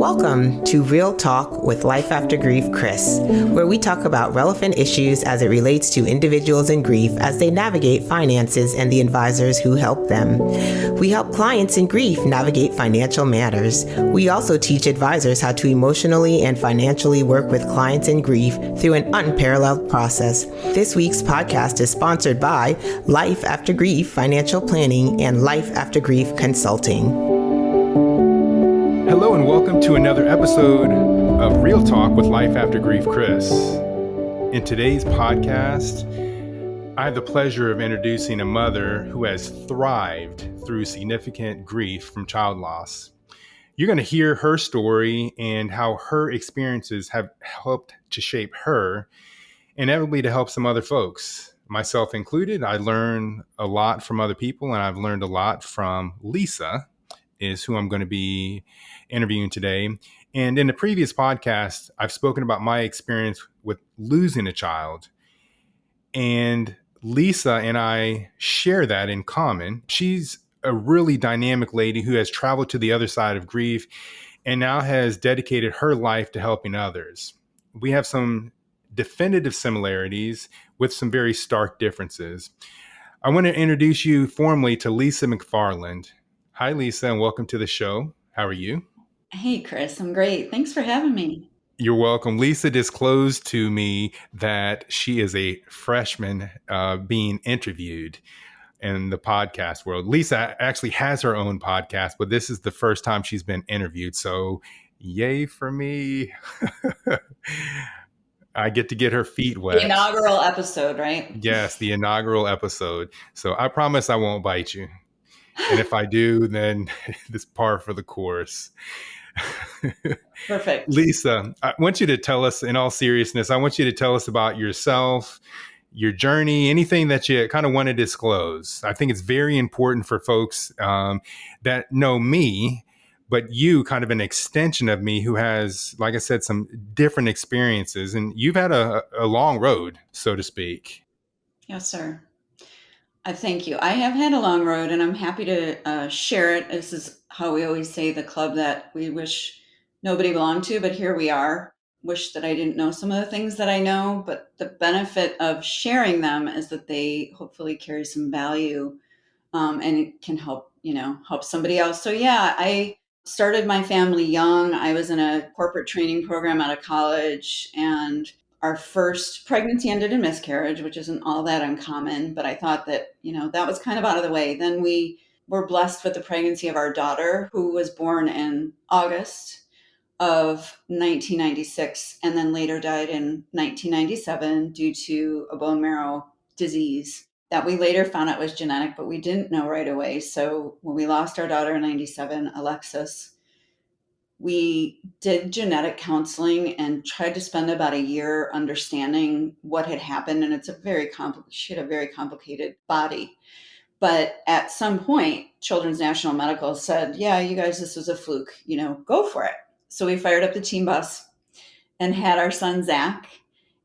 Welcome to Real Talk with Life After Grief Chris, where we talk about relevant issues as it relates to individuals in grief as they navigate finances and the advisors who help them. We help clients in grief navigate financial matters. We also teach advisors how to emotionally and financially work with clients in grief through an unparalleled process. This week's podcast is sponsored by Life After Grief Financial Planning and Life After Grief Consulting. Hello and welcome to another episode of Real Talk with Life After Grief Chris. In today's podcast, I have the pleasure of introducing a mother who has thrived through significant grief from child loss. You're going to hear her story and how her experiences have helped to shape her, inevitably to help some other folks, myself included. I learn a lot from other people, and I've learned a lot from Lisa, is who I'm going to be interviewing today. And in the previous podcast, I've spoken about my experience with losing a child. And Lisa and I share that in common. She's a really dynamic lady who has traveled to the other side of grief and now has dedicated her life to helping others. We have some definitive similarities with some very stark differences. I want to introduce you formally to Lisa McFarland. Hi, Lisa, and welcome to the show. How are you? Hey, Chris, I'm great. Thanks for having me. You're welcome. Lisa disclosed to me that she is a freshman being interviewed in the podcast world. Lisa actually has her own podcast, but this is the first time she's been interviewed. So yay for me. I get to get her feet wet. The inaugural episode, right? Yes, the inaugural episode. So I promise I won't bite you. And if I do, then this par for the course. Perfect. Lisa, I want you to tell us, in all seriousness, I want you to tell us about yourself, your journey, anything that you kind of want to disclose. I think it's very important for folks that know me, but you kind of an extension of me who has, like I said, some different experiences. And you've had a long road, so to speak. Yes, sir. I thank you. I have had a long road, and I'm happy to share it. This is how we always say, the club that we wish nobody belonged to, but here we are. Wish that I didn't know some of the things that I know, but the benefit of sharing them is that they hopefully carry some value, and it can help somebody else. So yeah, I started my family young. I was in a corporate training program out of college, and our first pregnancy ended in miscarriage, which isn't all that uncommon, but I thought that, that was kind of out of the way. Then we were blessed with the pregnancy of our daughter, who was born in August of 1996 and then later died in 1997 due to a bone marrow disease that we later found out was genetic, but we didn't know right away. So when we lost our daughter in 97, Alexis, we did genetic counseling and tried to spend about a year understanding what had happened. And she had a very complicated body. But at some point, Children's National Medical said, yeah, you guys, this was a fluke, go for it. So we fired up the team bus and had our son, Zach.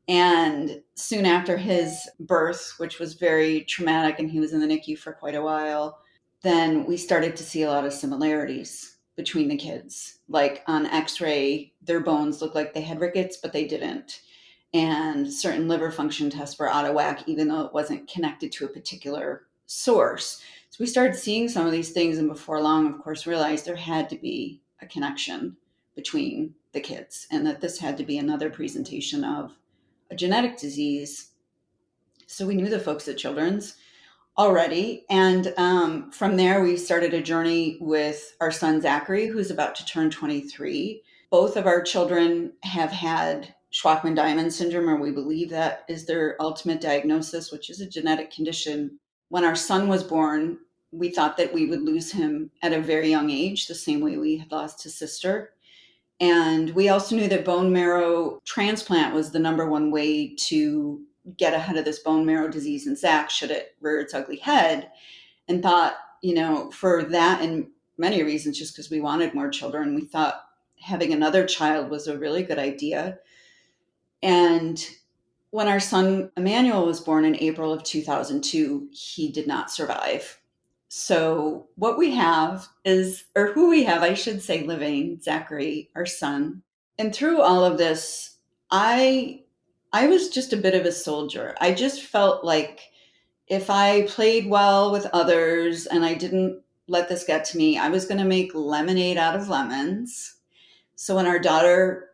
And soon after his birth, which was very traumatic, and he was in the NICU for quite a while, then we started to see a lot of similarities between the kids. Like on X-ray, their bones looked like they had rickets, but they didn't. And certain liver function tests were out of whack, even though it wasn't connected to a particular source. So we started seeing some of these things, and before long, of course, realized there had to be a connection between the kids and that this had to be another presentation of a genetic disease. So we knew the folks at Children's already. And from there, we started a journey with our son, Zachary, who's about to turn 23. Both of our children have had Shwachman-Diamond syndrome, or we believe that is their ultimate diagnosis, which is a genetic condition. When our son was born, we thought that we would lose him at a very young age, the same way we had lost his sister. And we also knew that bone marrow transplant was the number one way to get ahead of this bone marrow disease in Zach should it rear its ugly head, and thought, for that and many reasons, just because we wanted more children, we thought having another child was a really good idea. And when our son Emmanuel was born in April of 2002, he did not survive. So what we have is, or who we have, I should say, living, Zachary, our son. And through all of this, I I was just a bit of a soldier. I just felt like if I played well with others and I didn't let this get to me, I was going to make lemonade out of lemons. So when our daughter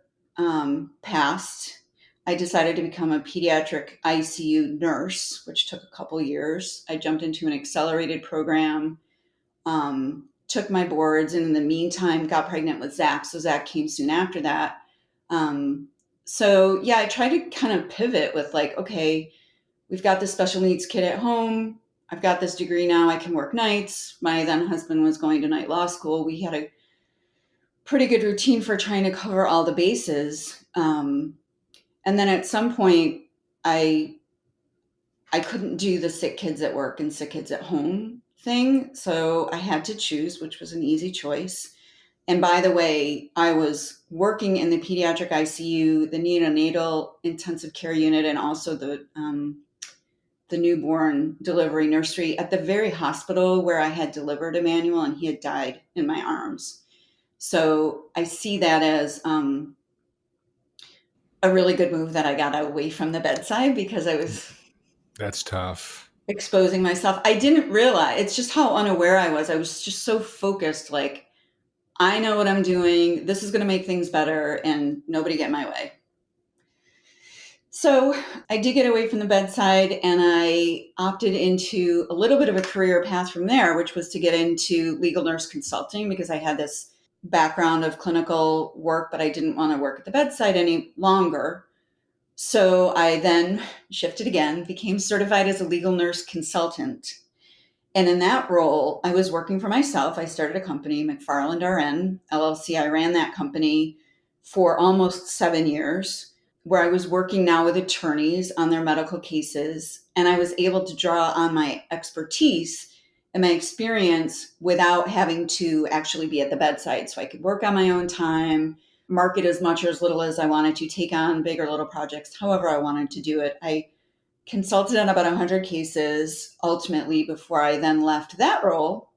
passed, I decided to become a pediatric ICU nurse, which took a couple years. I jumped into an accelerated program, took my boards, and in the meantime, got pregnant with Zach. So Zach came soon after that. Um, so yeah, I tried to kind of pivot with like, okay, we've got this special needs kid at home. I've got this degree now. I can work nights. My then husband was going to night law school. We had a pretty good routine for trying to cover all the bases. And then at some point, I I couldn't do the sick kids at work and sick kids at home thing, so I had to choose, which was an easy choice. And by the way, I was working in the pediatric ICU, the neonatal intensive care unit, and also the newborn delivery nursery at the very hospital where I had delivered Emmanuel, and he had died in my arms. So I see that as a really good move that I got away from the bedside because I was That's tough. exposing myself. I didn't realize it's just how unaware I was. I was just so focused, like, I know what I'm doing. This is going to make things better and nobody get in my way. So I did get away from the bedside and I opted into a little bit of a career path from there, which was to get into legal nurse consulting because I had this background of clinical work, but I didn't want to work at the bedside any longer. So I then shifted again, became certified as a legal nurse consultant. And in that role, I was working for myself. I started a company, McFarland RN LLC. I ran that company for almost 7 years, where I was working now with attorneys on their medical cases. And I was able to draw on my expertise and my experience without having to actually be at the bedside. So I could work on my own time, market as much or as little as I wanted to, take on big or little projects, however I wanted to do it. I consulted on about 100 cases ultimately before I then left that role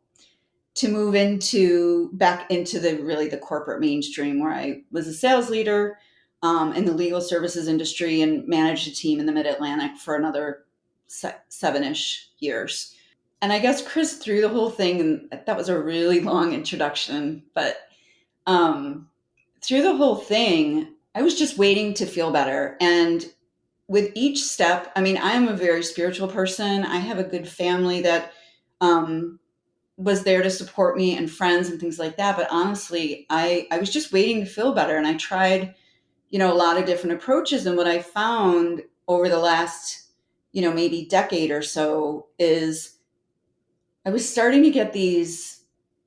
to move into back into the corporate mainstream where I was a sales leader in the legal services industry and managed a team in the mid-Atlantic for another 7-ish years. And I guess Chris threw the whole thing, and that was a really long introduction, but through the whole thing, I was just waiting to feel better. And with each step, I mean, I am a very spiritual person. I have a good family that was there to support me and friends and things like that. But honestly, I was just waiting to feel better. And I tried, a lot of different approaches. And what I found over the last, maybe decade or so is I was starting to get these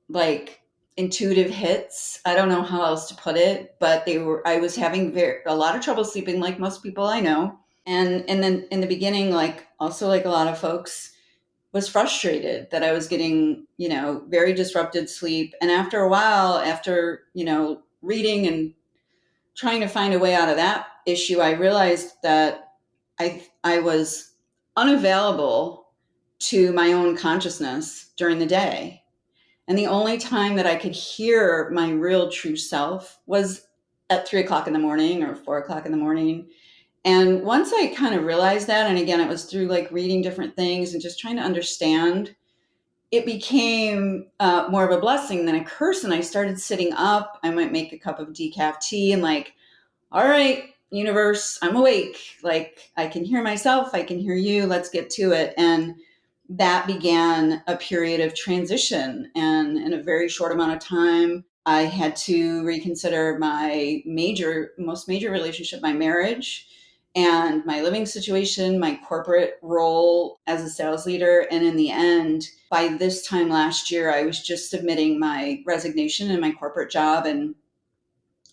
like intuitive hits. I don't know how else to put it, but I was having a lot of trouble sleeping like most people I know. And then in the beginning, like also like a lot of folks, was frustrated that I was getting, very disrupted sleep. And after a while, after, reading and trying to find a way out of that issue, I realized that I was unavailable to my own consciousness during the day. And the only time that I could hear my real true self was at 3 o'clock in the morning or 4 o'clock in the morning. And once I kind of realized that, and again, it was through like reading different things and just trying to understand, it became more of a blessing than a curse. And I started sitting up. I might make a cup of decaf tea and like, all right, universe, I'm awake. Like I can hear myself. I can hear you. Let's get to it. And that began a period of transition. And in a very short amount of time, I had to reconsider my most major relationship, my marriage, and my living situation, my corporate role as a sales leader. And in the end, by this time last year, I was just submitting my resignation in my corporate job. And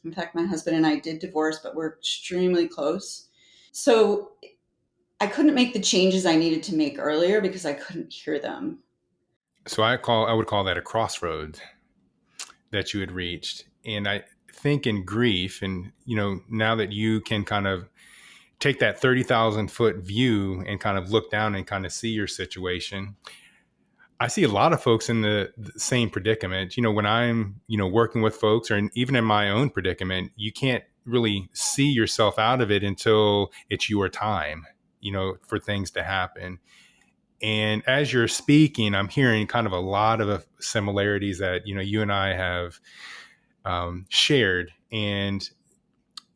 in fact, my husband and I did divorce, but we're extremely close. So I couldn't make the changes I needed to make earlier because I couldn't hear them. So I would call that a crossroads that you had reached. And I think in grief, and now that you can kind of take that 30,000 foot view and kind of look down and kind of see your situation, I see a lot of folks in the same predicament. When I'm, working with folks, or even in my own predicament, you can't really see yourself out of it until it's your time, for things to happen. And as you're speaking, I'm hearing kind of a lot of similarities that, you and I have shared. And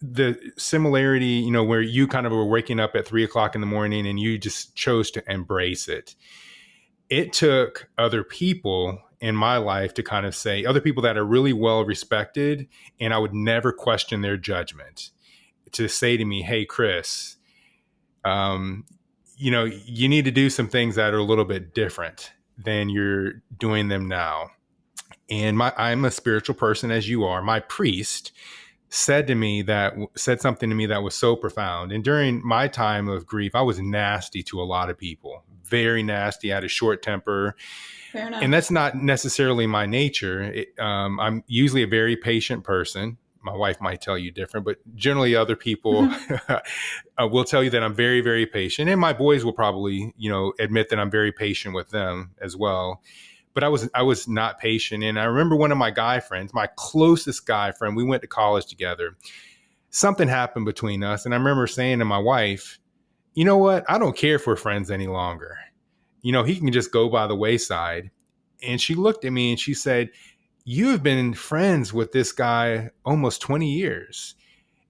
the similarity, where you kind of were waking up at 3 o'clock in the morning and you just chose to embrace it. It took other people in my life to kind of say, other people that are really well respected, and I would never question their judgment, to say to me, hey, Chris, um, you need to do some things that are a little bit different than you're doing them now. And I'm a spiritual person, as you are. My priest said something to me that was so profound. And during my time of grief, I was nasty to a lot of people, very nasty. I had a short temper. Fair enough. And that's not necessarily my nature. I'm usually a very patient person. My wife might tell you different, but generally other people will tell you that I'm very, very patient. And my boys will probably, admit that I'm very patient with them as well. But I was not patient. And I remember one of my guy friends, my closest guy friend, we went to college together. Something happened between us. And I remember saying to my wife, you know what? I don't care if we're friends any longer. He can just go by the wayside. And she looked at me and she said, you have been friends with this guy almost 20 years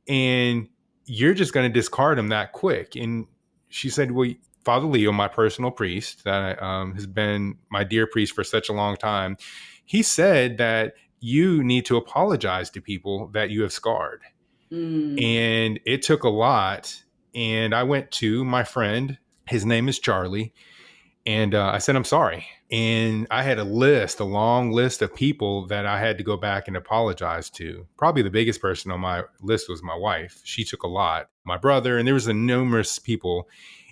and you're just going to discard him that quick. And she said, well, Father Leo, my personal priest that has been my dear priest for such a long time, he said that you need to apologize to people that you have scarred. And it took a lot. And I went to my friend, his name is Charlie. And I said, I'm sorry. And I had a long list of people that I had to go back and apologize to. Probably the biggest person on my list was my wife. She took a lot. My brother, and there was numerous people.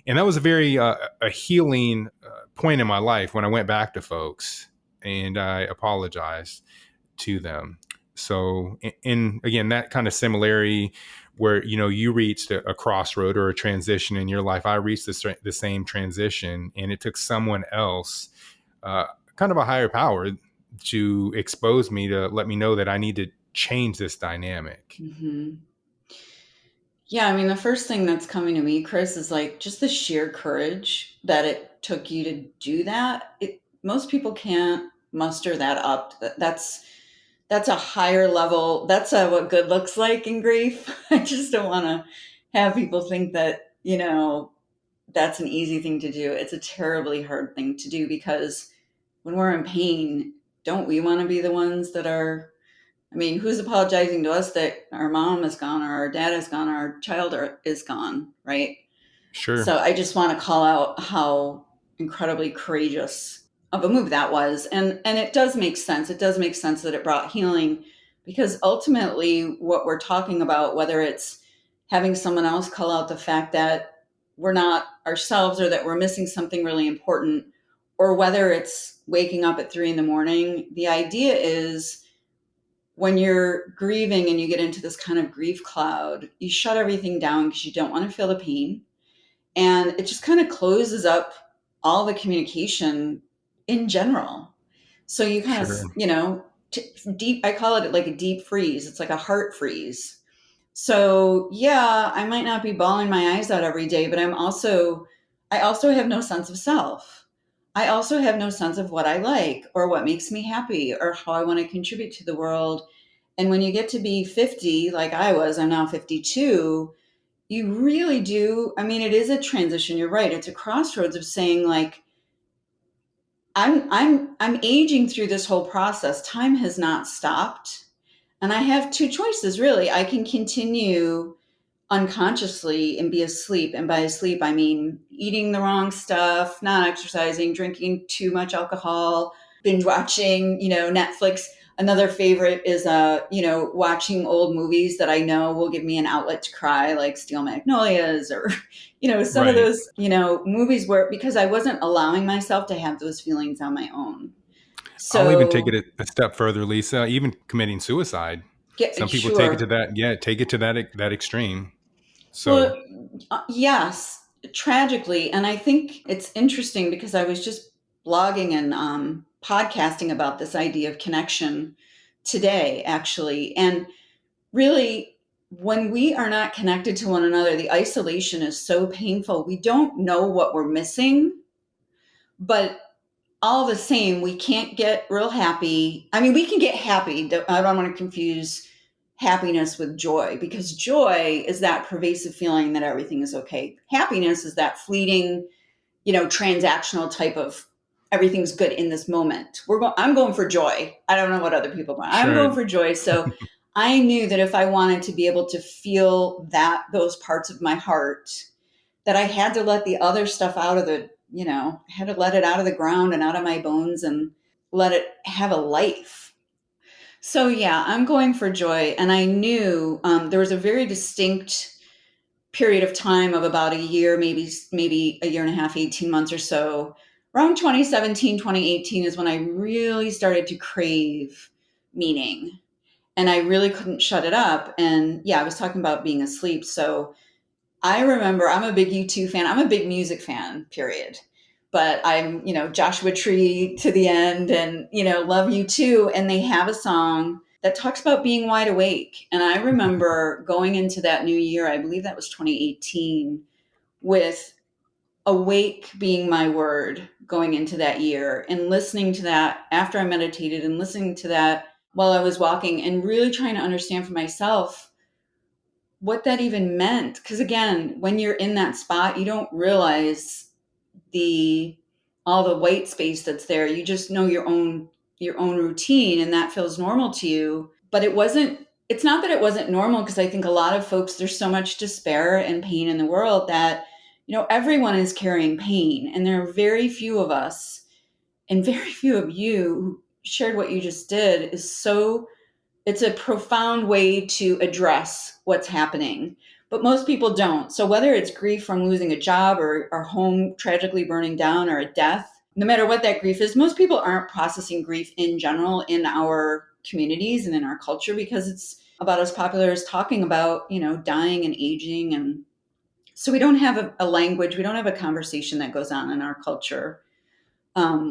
And that was a very a healing point in my life when I went back to folks and I apologized to them. So, and again, that kind of similarity where, you reached a crossroad or a transition in your life. I reached the same transition, and it took someone else, kind of a higher power, to expose me, to let me know that I need to change this dynamic. Mm-hmm. Yeah, I mean, the first thing that's coming to me, Chris, is like just the sheer courage that it took you to do that. Most people can't muster that up. That's a higher level. That's what good looks like in grief. I just don't want to have people think that, that's an easy thing to do. It's a terribly hard thing to do because when we're in pain, don't we want to be the ones that are, I mean, who's apologizing to us that our mom is gone or our dad is gone or our child is gone, right? Sure. So I just want to call out how incredibly courageous of a move that was. And it does make sense. It does make sense that it brought healing because ultimately what we're talking about, whether it's having someone else call out the fact that we're not ourselves or that we're missing something really important, or whether it's waking up at 3 a.m, the idea is when you're grieving and you get into this kind of grief cloud, you shut everything down because you don't want to feel the pain. And it just kind of closes up all the communication in general. So you kind of, deep, I call it like a deep freeze. It's like a heart freeze. So yeah, I might not be bawling my eyes out every day, but I also have no sense of self. I also have no sense of what I like or what makes me happy or how I want to contribute to the world. And when you get to be 50, like I was, I'm now 52, you really do. I mean, it is a transition. You're right. It's a crossroads of saying like, I'm aging through this whole process. Time has not stopped. And I have two choices, really. I can continue unconsciously and be asleep. And by asleep, I mean eating the wrong stuff, not exercising, drinking too much alcohol, binge watching, Netflix. Another favorite is, watching old movies that I know will give me an outlet to cry, like Steel Magnolias or, some of those, movies where, because I wasn't allowing myself to have those feelings on my own. So I'll even take it a step further, Lisa, even committing suicide. Some people take it to that. Yeah. Take it to that extreme. So, well, yes, tragically. And I think it's interesting because I was just blogging and podcasting about this idea of connection today, actually. And really, when we are not connected to one another, the isolation is so painful. We don't know what we're missing, but all the same, we can't get real happy. I mean, we can get happy. I don't want to confuse happiness with joy, because joy is that pervasive feeling that everything is okay. Happiness is that fleeting, transactional type of everything's good in this moment. I'm going for joy. I don't know what other people want. I'm Sure. going for joy. So I knew that if I wanted to be able to feel those parts of my heart, that I had to let the other stuff out of I had to let it out of the ground and out of my bones and let it have a life. So yeah, I'm going for joy. And I knew there was a very distinct period of time of about a year, maybe a year and a half, 18 months or so. Around 2017, 2018 is when I really started to crave meaning. And I really couldn't shut it up. And yeah, I was talking about being asleep. So I remember I'm a big U2 fan. I'm a big music fan, period. But I'm, Joshua Tree to the end and, love U2. And they have a song that talks about being wide awake. And I remember going into that new year, I believe that was 2018, with awake being my word going into that year and listening to that after I meditated and listening to that while I was walking and really trying to understand for myself what that even meant. Because again, when you're in that spot, you don't realize the all the white space that's there. You just know your own routine, and that feels normal to you. But it's not that it wasn't normal, because I think a lot of folks, there's so much despair and pain in the world that everyone is carrying pain, and there are very few of us and very few of you who shared what you just did. It's a profound way to address what's happening, but most people don't. So whether it's grief from losing a job or our home tragically burning down or a death, no matter what that grief is, most people aren't processing grief in general in our communities and in our culture, because it's about as popular as talking about, dying and aging. And so we don't have a language, we don't have a conversation that goes on in our culture,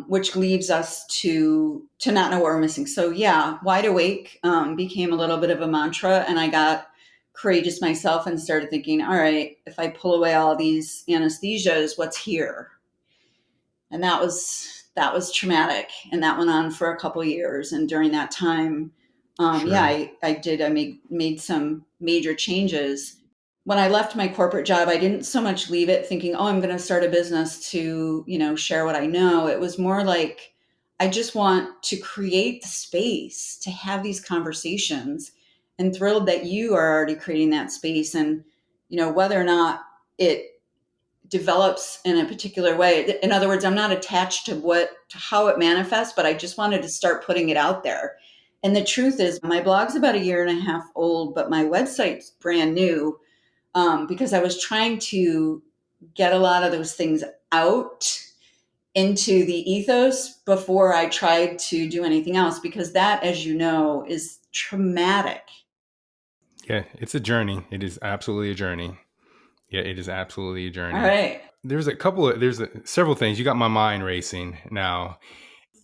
which leaves us to not know what we're missing. So yeah, wide awake became a little bit of a mantra, and I got courageous myself and started thinking, all right, if I pull away all these anesthesias, what's here? And that was traumatic, and that went on for a couple of years. And during that time, yeah, Sure. I made some major changes. When I left my corporate job, I didn't so much leave it thinking, oh, I'm going to start a business to, share what I know. It was more like, I just want to create the space to have these conversations, and thrilled that you are already creating that space. And, whether or not it develops in a particular way. In other words, I'm not attached to how it manifests, but I just wanted to start putting it out there. And the truth is, my blog's about a year and a half old, but my website's brand new, because I was trying to get a lot of those things out into the ethos before I tried to do anything else, because that, as you know, is traumatic. Yeah, it's a journey. It is absolutely a journey. Yeah, it is absolutely a All journey. right. There's several things. You got my mind racing now.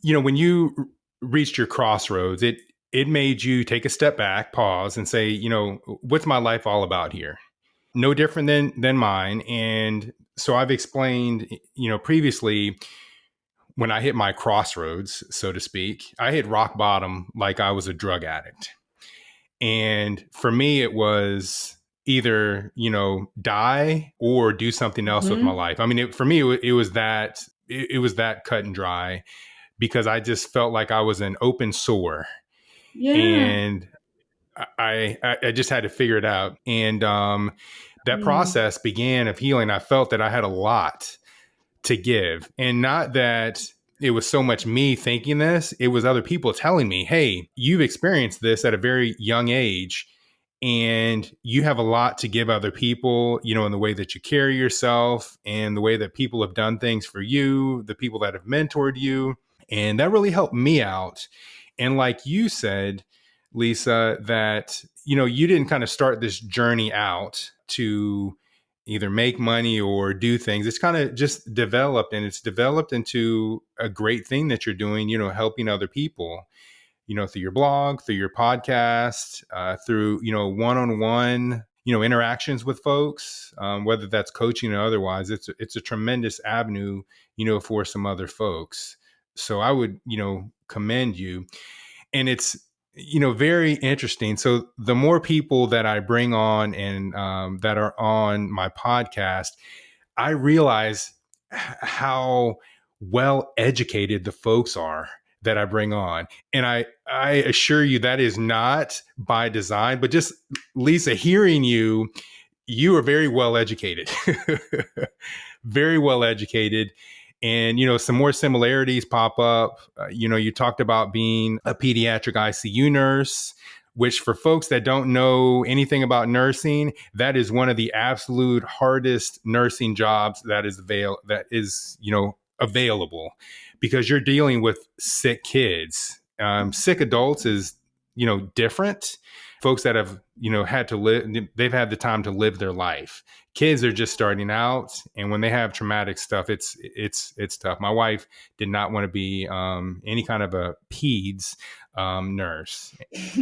When you reached your crossroads, it made you take a step back, pause, and say, what's my life all about here? No different than mine. And so I've explained, previously, when I hit my crossroads, so to speak, I hit rock bottom like I was a drug addict. And for me, it was either, die or do something else with my Mm-hmm. life. I mean, for me, it was that cut and dry, because I just felt like I was an open sore, Yeah. and I just had to figure it out. And that Mm. process began of healing. I felt that I had a lot to give, and not that it was so much me thinking this, it was other people telling me, hey, you've experienced this at a very young age, and you have a lot to give other people, in the way that you carry yourself and the way that people have done things for you, the people that have mentored you. And that really helped me out. And like you said, Lisa, that, you didn't kind of start this journey out to either make money or do things. It's kind of just developed, and it's developed into a great thing that you're doing, helping other people, through your blog, through your podcast, through, one-on-one, interactions with folks, whether that's coaching or otherwise. It's a tremendous avenue, for some other folks. So I would, commend you. And it's, very interesting. So the more people that I bring on and that are on my podcast, I realize how well educated the folks are that I bring on. And I assure you that is not by design, but just Lisa, hearing you are very well educated, very well educated. And, some more similarities pop up. You talked about being a pediatric ICU nurse, which for folks that don't know anything about nursing, that is one of the absolute hardest nursing jobs that is available, because you're dealing with sick kids. Sick adults is, different. Folks that have, had to live, they've had the time to live their life. Kids are just starting out, and when they have traumatic stuff, it's tough. My wife did not want to be any kind of a peds nurse.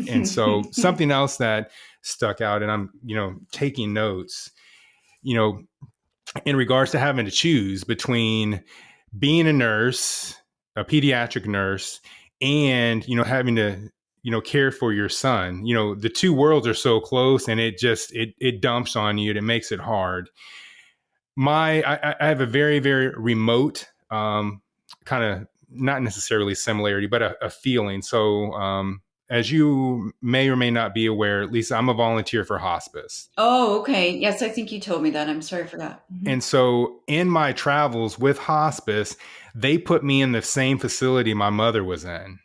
And so something else that stuck out, and I'm, taking notes, in regards to having to choose between being a nurse, a pediatric nurse, and, having to, care for your son. The two worlds are so close, and it dumps on you and it makes it hard. I have a very, very remote, kind of not necessarily similarity, but a feeling. So, as you may or may not be aware, Lisa, I'm a volunteer for hospice. Oh, okay. Yes, I think you told me that. I'm sorry for that. And so in my travels with hospice, they put me in the same facility my mother was in.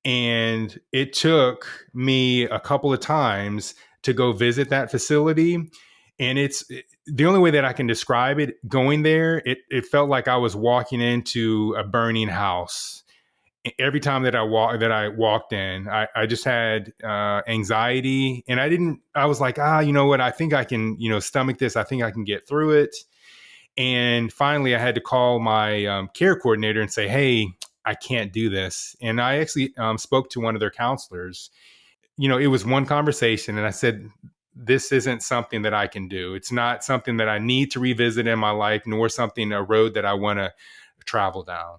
And it took me a couple of times to go visit that facility. And it's the only way that I can describe it. Going there, it felt like I was walking into a burning house. Every time that I walked in, I just had anxiety, and I was like, you know what? I think I can, stomach this. I think I can get through it. And finally I had to call my care coordinator and say, hey, I can't do this. And I actually spoke to one of their counselors. It was one conversation, and I said, this isn't something that I can do. It's not something that I need to revisit in my life, nor a road that I want to travel down.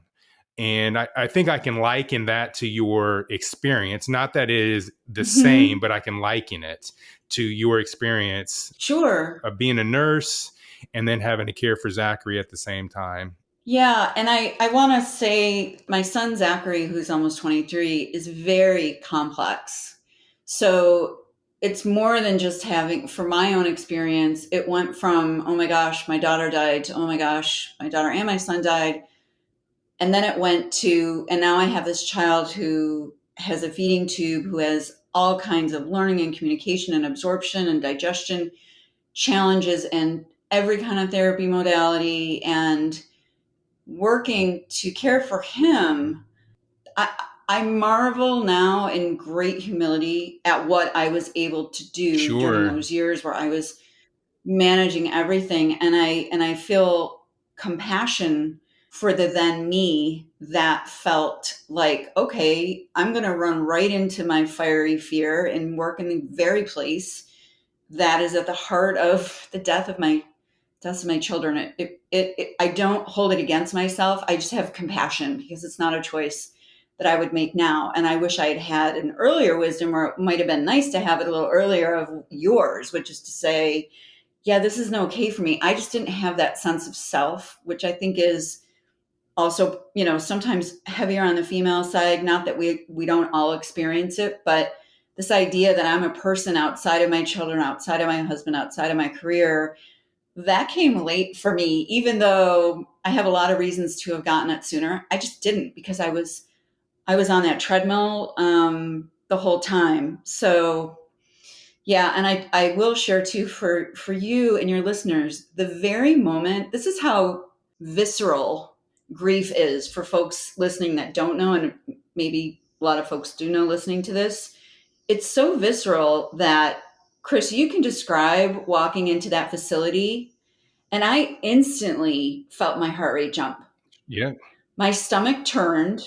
And I think I can liken that to your experience. Not that it is the same, but I can liken it to your experience. Sure. Of being a nurse and then having to care for Zachary at the same time. Yeah. And I want to say my son, Zachary, who's almost 23, is very complex. So it's more than just having, for my own experience, it went from, oh my gosh, my daughter died, to, oh my gosh, my daughter and my son died. And then it went to, and now I have this child who has a feeding tube, who has all kinds of learning and communication and absorption and digestion challenges, and every kind of therapy modality, and working to care for him. I marvel now in great humility at what I was able to do during those years where I was managing everything. And I feel compassion for the then me that felt like, okay, I'm going to run right into my fiery fear and work in the very place that is at the heart of the deaths of my children. I don't hold it against myself. I just have compassion, because it's not a choice that I would make now. And I wish I had had an earlier wisdom, or it might have been nice to have it a little earlier, of yours, which is to say, yeah, this isn't okay for me. I just didn't have that sense of self, which I think is also, sometimes heavier on the female side. Not that we don't all experience it, but this idea that I'm a person outside of my children, outside of my husband, outside of my career, that came late for me, even though I have a lot of reasons to have gotten it sooner. I just didn't, because I was on that treadmill the whole time. So yeah. And I will share too, for you and your listeners, the very moment, this is how visceral grief is for folks listening that don't know, and maybe a lot of folks do know listening to this. It's so visceral that, Chris, you can describe walking into that facility And I instantly felt my heart rate jump. Yeah. My stomach turned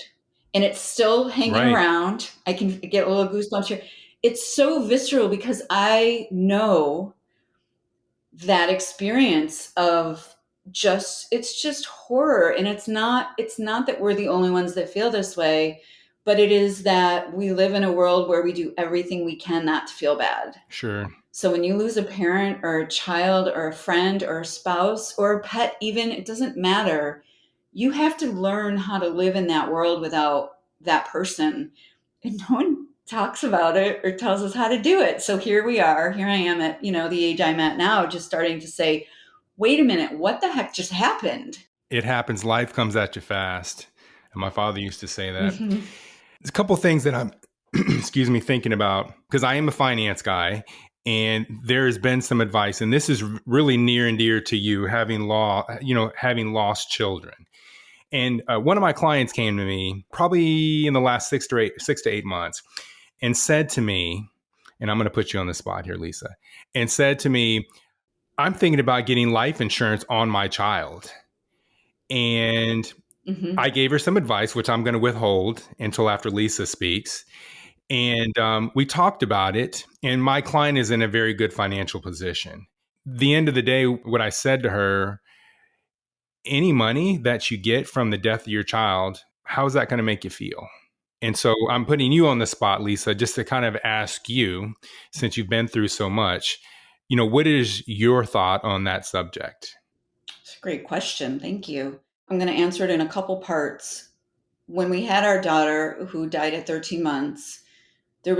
and it's still hanging Right. around. I can get a little goosebumps here. It's so visceral because I know that experience of it's just horror. And it's not that we're the only ones that feel this way, but it is that we live in a world where we do everything we can not to feel bad. Sure. So when you lose a parent or a child or a friend or a spouse or a pet, even, it doesn't matter. You have to learn how to live in that world without that person. And no one talks about it or tells us how to do it. So here we are. Here I am at, the age I'm at now, just starting to say, wait a minute, what the heck just happened? It happens. Life comes at you fast. And my father used to say that. Mm-hmm. There's a couple things that I'm, excuse me, thinking about, because I am a finance guy, and there's been some advice, and this is really near and dear to you, having lost children. And one of my clients came to me probably in the last 6 to 8 months and said to me, and I'm going to put you on the spot here, Lisa, and said to me, I'm thinking about getting life insurance on my child. And Mm-hmm. I gave her some advice, which I'm going to withhold until after Lisa speaks. And we talked about it. And my client is in a very good financial position. The end of the day, what I said to her, any money that you get from the death of your child, how is that going to make you feel? And so I'm putting you on the spot, Lisa, just to kind of ask you, since you've been through so much, what is your thought on that subject? It's a great question. Thank you. I'm going to answer it in a couple parts. When we had our daughter who died at 13 months, we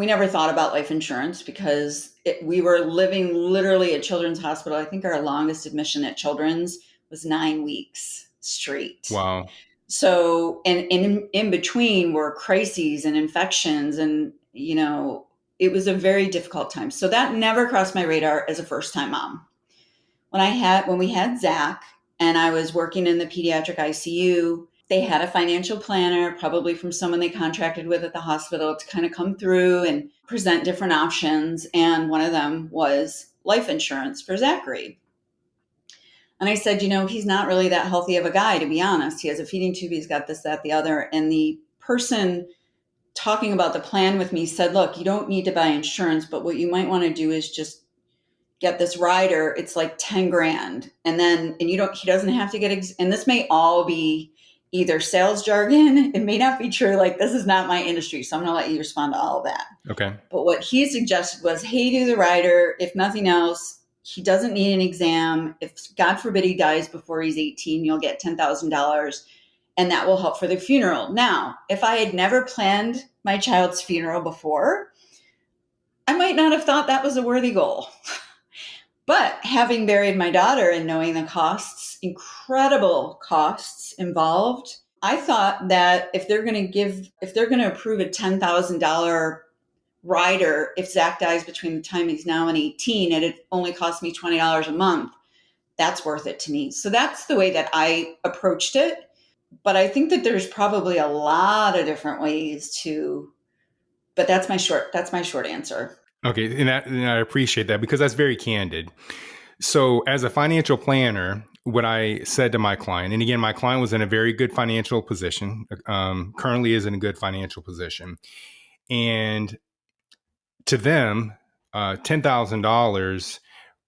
never thought about life insurance because we were living literally at Children's Hospital. I think our longest admission at Children's was 9 weeks straight. Wow. So, and in between were crises and infections, and it was a very difficult time. So that never crossed my radar as a first-time mom. When we had Zach and I was working in the pediatric ICU, they had a financial planner, probably from someone they contracted with at the hospital, to kind of come through and present different options. And one of them was life insurance for Zachary. And I said, he's not really that healthy of a guy, to be honest. He has a feeding tube. He's got this, that, the other. And the person talking about the plan with me said, look, you don't need to buy insurance, but what you might want to do is just get this rider. It's like 10 grand. And he doesn't have to get, and this may all be either sales jargon. It may not be true. Like, this is not my industry. So I'm going to let you respond to all of that. Okay. But what he suggested was, hey, do the rider. If nothing else, he doesn't need an exam. If God forbid he dies before he's 18, you'll get $10,000, and that will help for the funeral. Now, if I had never planned my child's funeral before, I might not have thought that was a worthy goal. But having buried my daughter and knowing the costs, incredible costs involved, I thought that if they're going to approve a $10,000 rider, if Zach dies between the time he's now and 18, and it only costs me $20 a month, that's worth it to me. So that's the way that I approached it. But I think that there's probably a lot of different ways but that's my short answer. Okay. And I appreciate that, because that's very candid. So as a financial planner, what I said to my client, and again, my client was in a very good financial position, currently is in a good financial position. And to them, $10,000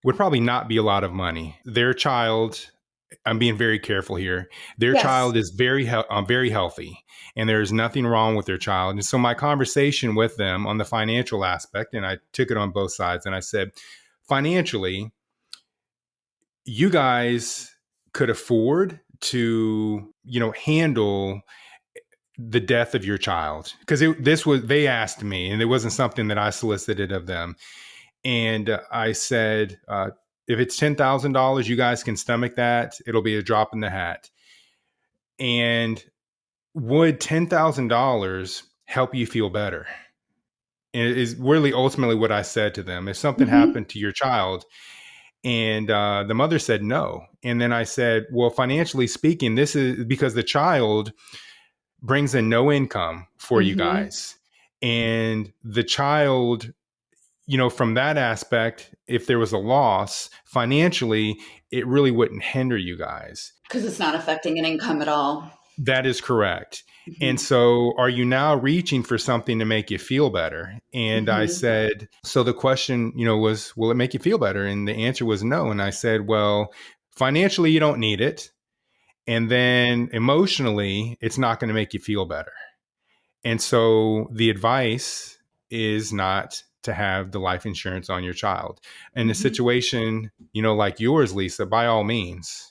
would probably not be a lot of money. Their child, I'm being very careful here, their Yes. child is very healthy, and there's nothing wrong with their child. And so my conversation with them on the financial aspect, and I took it on both sides, and I said, financially, you guys could afford to, handle the death of your child, because they asked me, and it wasn't something that I solicited of them. And I said, if it's $10,000, you guys can stomach that. It'll be a drop in the hat. And would $10,000 help you feel better? And it is really ultimately what I said to them. If something happened to your child, and the mother said no. And then I said, well, financially speaking, this is because the child brings in no income for you guys. And the child, from that aspect, if there was a loss financially, it really wouldn't hinder you guys. Because it's not affecting an income at all. That is correct. Mm-hmm. And so, are you now reaching for something to make you feel better? And I Mm-hmm. said, so the question, was, will it make you feel better? And the answer was no. And I said, well, financially, you don't need it. And then emotionally, it's not going to make you feel better. And so the advice is not to have the life insurance on your child. In a Mm-hmm. situation, like yours, Lisa, by all means.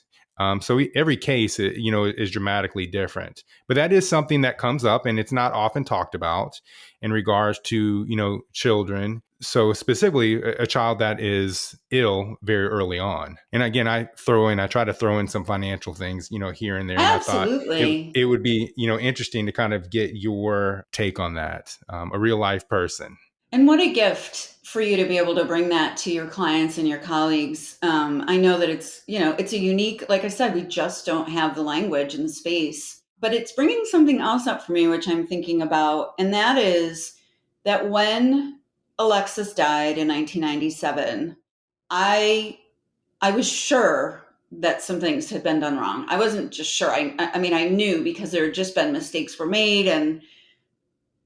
So every case, is dramatically different. But that is something that comes up, and it's not often talked about in regards to, children. So specifically a child that is ill very early on. And again, I try to throw in some financial things, here and there. And I thought Absolutely. it would be, interesting to kind of get your take on that, a real life person. And what a gift for you to be able to bring that to your clients and your colleagues. I know that it's a unique, like I said, we just don't have the language and the space, but it's bringing something else up for me, which I'm thinking about. And that is that when Alexis died in 1997, I was sure that some things had been done wrong. I wasn't just sure. I mean, I knew because there had just been mistakes were made and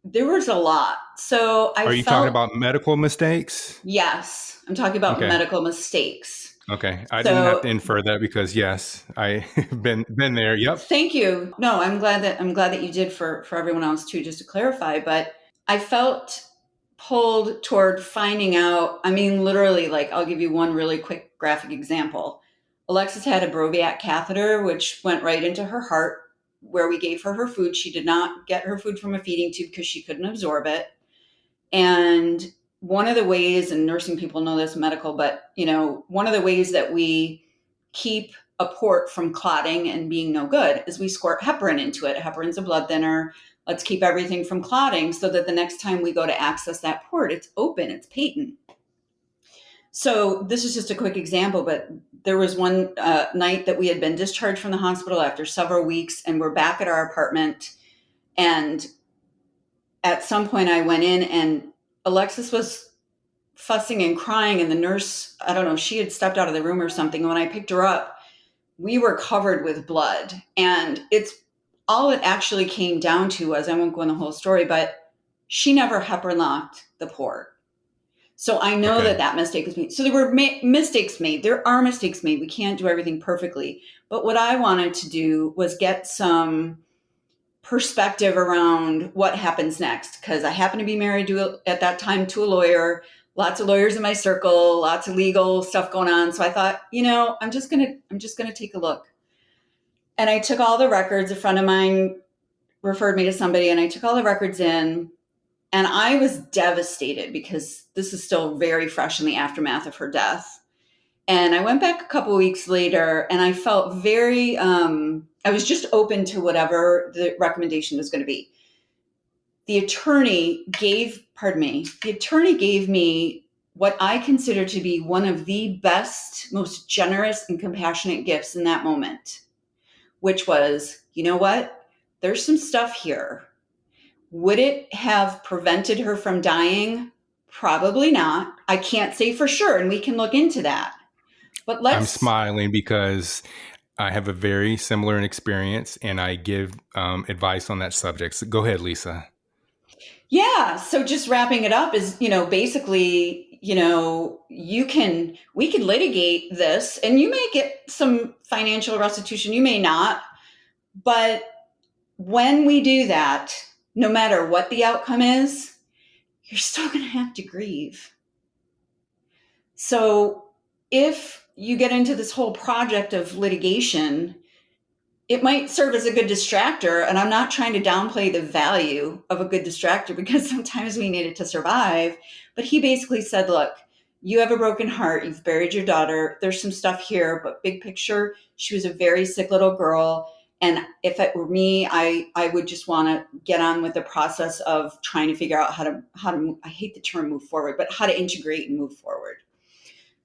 there was a lot. So I Are you talking felt, about medical mistakes? yes, I'm talking about Okay. medical mistakes. Okay. I didn't have to So infer that because yes, I been there. Yep. thank you. No, I'm glad that you did for everyone else too, just to clarify. But I felt pulled toward finding out. I mean, literally, like I'll give you one really quick graphic example. Alexis had a Broviac catheter, which went right into her heart, where we gave her food. She did not get her food from a feeding tube because she couldn't absorb it. And one of the ways, and nursing people know this, medical, but one of the ways that we keep a port from clotting and being no good is we squirt heparin into it. Heparin's a blood thinner. Let's keep everything from clotting so that the next time we go to access that port, it's open, it's patent. So this is just a quick example, but there was one night that we had been discharged from the hospital after several weeks, and we're back at our apartment. And at some point I went in and Alexis was fussing and crying, and the nurse, I don't know, she had stepped out of the room or something. And when I picked her up, we were covered with blood. And it's all it actually came down to was, I won't go in the whole story, but she never heparin locked the port. So I know Okay. that mistake was made. So there were mistakes made. There are mistakes made. We can't do everything perfectly. But what I wanted to do was get some perspective around what happens next, because I happen to be married at that time to a lawyer, lots of lawyers in my circle, lots of legal stuff going on. So I thought, I'm just gonna take a look. And I took all the records. A friend of mine referred me to somebody, and I took all the records in, and I was devastated because this is still very fresh in the aftermath of her death. And I went back a couple of weeks later, and I felt I was just open to whatever the recommendation was going to be. The attorney gave me what I consider to be one of the best, most generous and compassionate gifts in that moment, which was, you know what? There's some stuff here. Would it have prevented her from dying? Probably not. I can't say for sure, and we can look into that. But I'm smiling because I have a very similar experience and I give advice on that subject. So go ahead, Lisa. Yeah. So just wrapping it up is, basically, we can litigate this and you may get some financial restitution. You may not. But when we do that, no matter what the outcome is, you're still going to have to grieve. So if you get into this whole project of litigation, it might serve as a good distractor. And I'm not trying to downplay the value of a good distractor because sometimes we need it to survive. But he basically said, look, you have a broken heart. You've buried your daughter. There's some stuff here, but big picture, she was a very sick little girl. And if it were me, I would just want to get on with the process of trying to figure out how to, I hate the term move forward, but how to integrate and move forward.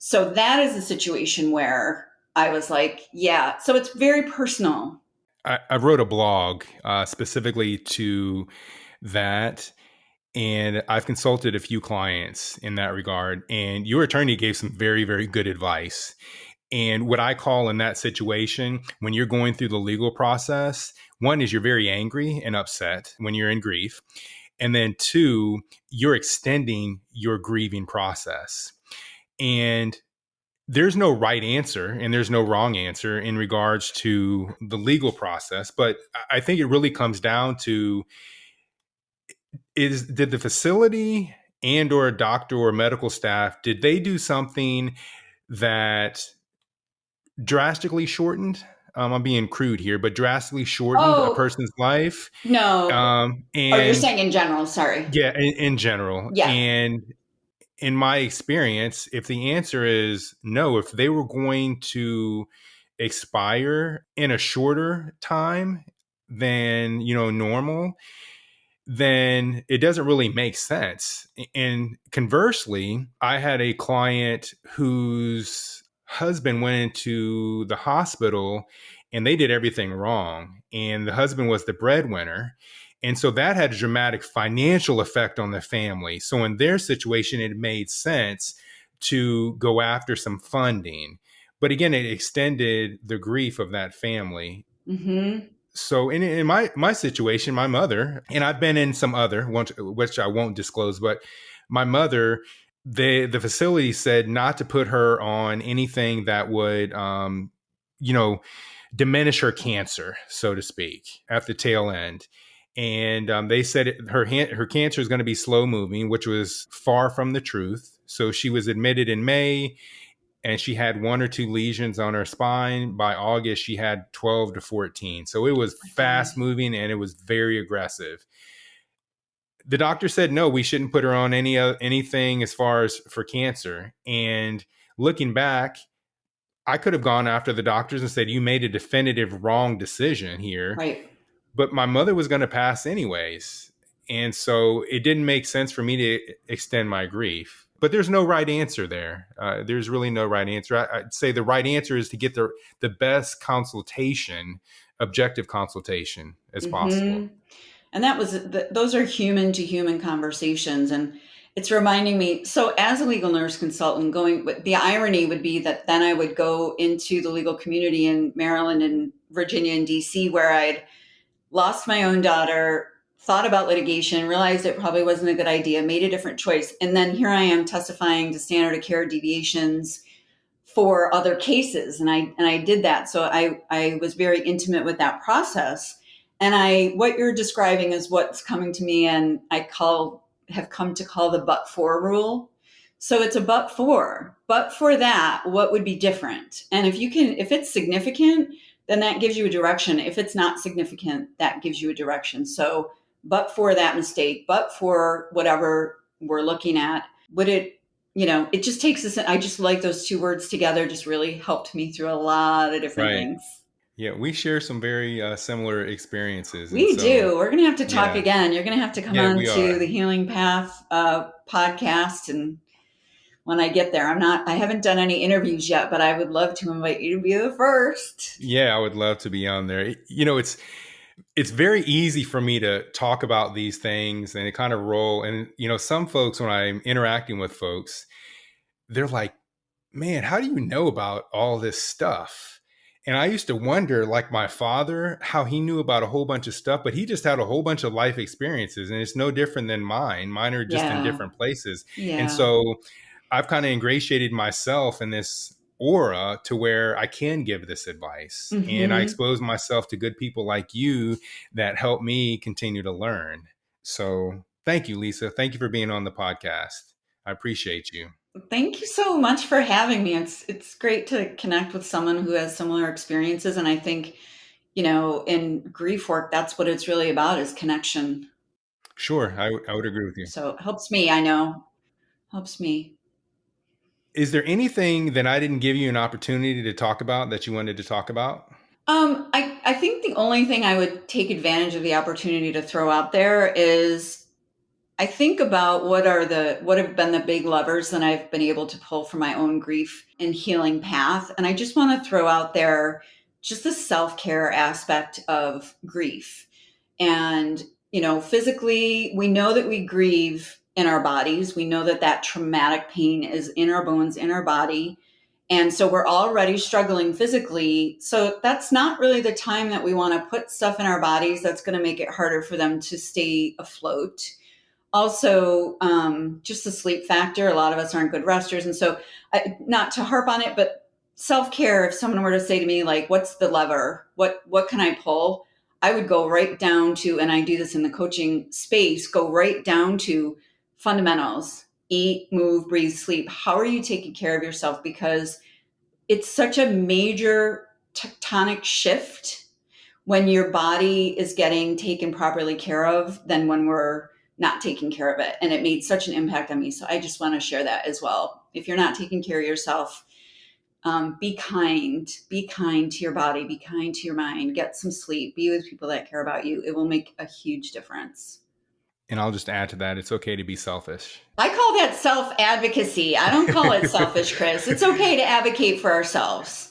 So that is a situation where I was like, yeah. So it's very personal. I wrote a blog specifically to that. And I've consulted a few clients in that regard. And your attorney gave some very, very good advice. And what I call in that situation, when you're going through the legal process, one is you're very angry and upset when you're in grief. And then two, you're extending your grieving process. And there's no right answer and there's no wrong answer in regards to the legal process. But I think it really comes down to did the facility and or a doctor or medical staff, did they do something that drastically shortened, I'm being crude here, but drastically shortened a Oh, person's life? no. Oh, you're And saying in general. Sorry. yeah, in general. Yeah. And in my experience, if the answer is no, if they were going to expire in a shorter time than, normal, then it doesn't really make sense. And conversely, I had a client whose husband went into the hospital and they did everything wrong. And the husband was the breadwinner. And so that had a dramatic financial effect on the family. So in their situation, it made sense to go after some funding. But again, it extended the grief of that family. Mm-hmm. So in my situation, my mother, and I've been in some other ones, which I won't disclose, but my mother, the facility said not to put her on anything that would, diminish her cancer, so to speak, at the tail end. And they said her cancer is going to be slow moving, which was far from the truth. So she was admitted in May, and she had 1 or 2 lesions on her spine. By August, she had 12 to 14. So it was My God. fast moving and it was very aggressive. The doctor said, no, we shouldn't put her on anything as far as for cancer. And looking back, I could have gone after the doctors and said, you made a definitive wrong decision here. Right. But my mother was going to pass anyways. And so it didn't make sense for me to extend my grief. But there's no right answer there. There's really no right answer. I'd say the right answer is to get the best consultation, objective consultation as possible. Mm-hmm. And that was those are human to human conversations, and it's reminding me. So, as a legal nurse consultant, the irony would be that then I would go into the legal community in Maryland and Virginia and DC, where I'd lost my own daughter, thought about litigation, realized it probably wasn't a good idea, made a different choice, and then here I am testifying to standard of care deviations for other cases, and I did that. So I was very intimate with that process. And what you're describing is what's coming to me, and have come to call the but for rule. So it's a but for that, what would be different? And if it's significant, then that gives you a direction. If it's not significant, that gives you a direction. So but for that mistake, but for whatever we're looking at, would it, it just takes us. I just like those two words together, just really helped me through a lot of different Right. things. Yeah, we share some very similar experiences. And We so, do. We're going to have to talk yeah. again. You're going to have to come Yeah, on we to are. the Healing Path podcast. And when I get there, I haven't done any interviews yet, but I would love to invite you to be the first. Yeah, I would love to be on there. It's very easy for me to talk about these things and it kind of roll. And, some folks, when I'm interacting with folks, they're like, man, how do you know about all this stuff? And I used to wonder, like my father, how he knew about a whole bunch of stuff, but he just had a whole bunch of life experiences and it's no different than mine. Mine are just in Yeah. different places. And Yeah. so I've kind of ingratiated myself in this aura to where I can give this advice, and I Mm-hmm. expose myself to good people like you that help me continue to learn. So thank you, Lisa. Thank you for being on the podcast. I appreciate you. Thank you so much for having me. It's great to connect with someone who has similar experiences. And I think, in grief work, that's what it's really about, is connection. Sure. I would agree with you. So it helps me, I know. Helps me. Is there anything that I didn't give you an opportunity to talk about that you wanted to talk about? I think the only thing I would take advantage of the opportunity to throw out there is I think about what have been the big levers that I've been able to pull for my own grief and healing path. And I just want to throw out there just the self-care aspect of grief. And Physically, we know that we grieve in our bodies. We know that that traumatic pain is in our bones, in our body. And so we're already struggling physically. So that's not really the time that we want to put stuff in our bodies that's going to make it harder for them to stay afloat. Also, just the sleep factor. A lot of us aren't good resters. And so, not to harp on it, but self-care, if someone were to say to me, like, what's the lever? What can I pull? I would go right down to, and I do this in the coaching space, go right down to fundamentals: eat, move, breathe, sleep. How are you taking care of yourself? Because it's such a major tectonic shift when your body is getting taken properly care of than when we're not taking care of it. And it made such an impact on me. So I just want to share that as well. If you're not taking care of yourself, be kind to your body, be kind to your mind, get some sleep, be with people that care about you. It will make a huge difference. And I'll just add to that, it's okay to be selfish. I call that self-advocacy. I don't call it selfish, Chris. It's okay to advocate for ourselves.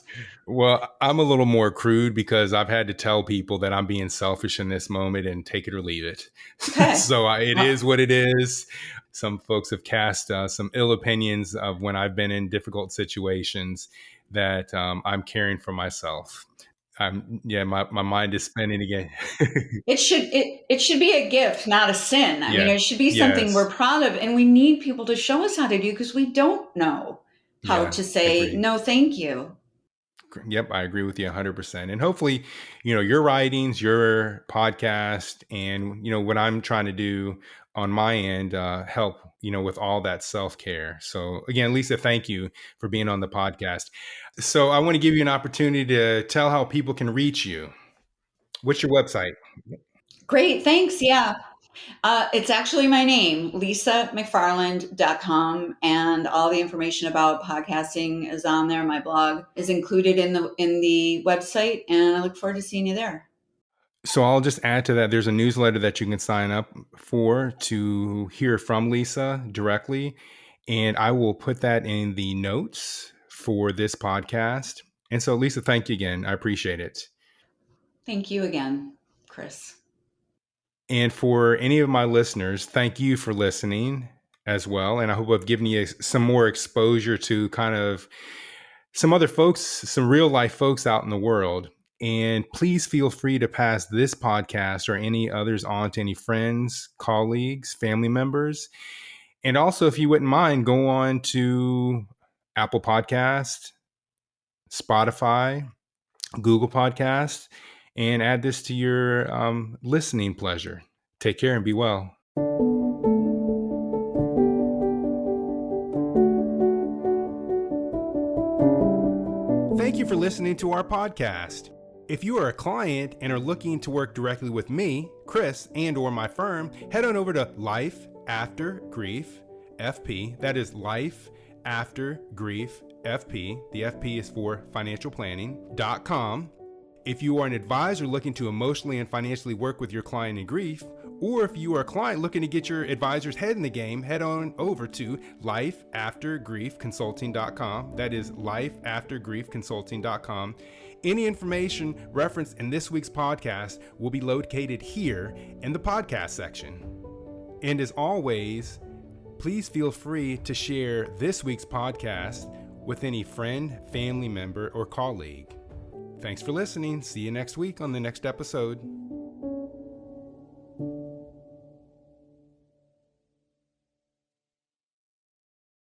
Well, I'm a little more crude because I've had to tell people that I'm being selfish in this moment and take it or leave it. Okay. So it is what it is. Some folks have cast some ill opinions of when I've been in difficult situations that I'm caring for myself. My mind is spinning again. It should be a gift, not a sin. I mean, it should be something Yes. we're proud of, and we need people to show us how to do, because we don't know how to say agreed. no, thank you. Yep, I agree with you 100%. And hopefully, your writings, your podcast, and what I'm trying to do on my end help, with all that self-care. So again, Lisa, thank you for being on the podcast. So I want to give you an opportunity to tell how people can reach you. What's your website? Great, thanks. Yeah. It's actually my name, lisamcfarland.com, and all the information about podcasting is on there. My blog is included in the website, and I look forward to seeing you there. So I'll just add to that. There's a newsletter that you can sign up for to hear from Lisa directly. And I will put that in the notes for this podcast. And so, Lisa, thank you again. I appreciate it. Thank you again, Chris. And for any of my listeners, thank you for listening as well. And I hope I've given you some more exposure to kind of some other folks, some real life folks out in the world. And please feel free to pass this podcast or any others on to any friends, colleagues, family members. And also, if you wouldn't mind, go on to Apple Podcast, Spotify, Google Podcast, and add this to your listening pleasure. Take care and be well. Thank you for listening to our podcast. If you are a client and are looking to work directly with me, Chris, and or my firm, head on over to Life After Grief FP. That is Life After Grief FP. The FP is for financial planning.com. If you are an advisor looking to emotionally and financially work with your client in grief, or if you are a client looking to get your advisor's head in the game, head on over to lifeaftergriefconsulting.com. That is lifeaftergriefconsulting.com. Any information referenced in this week's podcast will be located here in the podcast section. And as always, please feel free to share this week's podcast with any friend, family member, or colleague. Thanks for listening. See you next week on the next episode.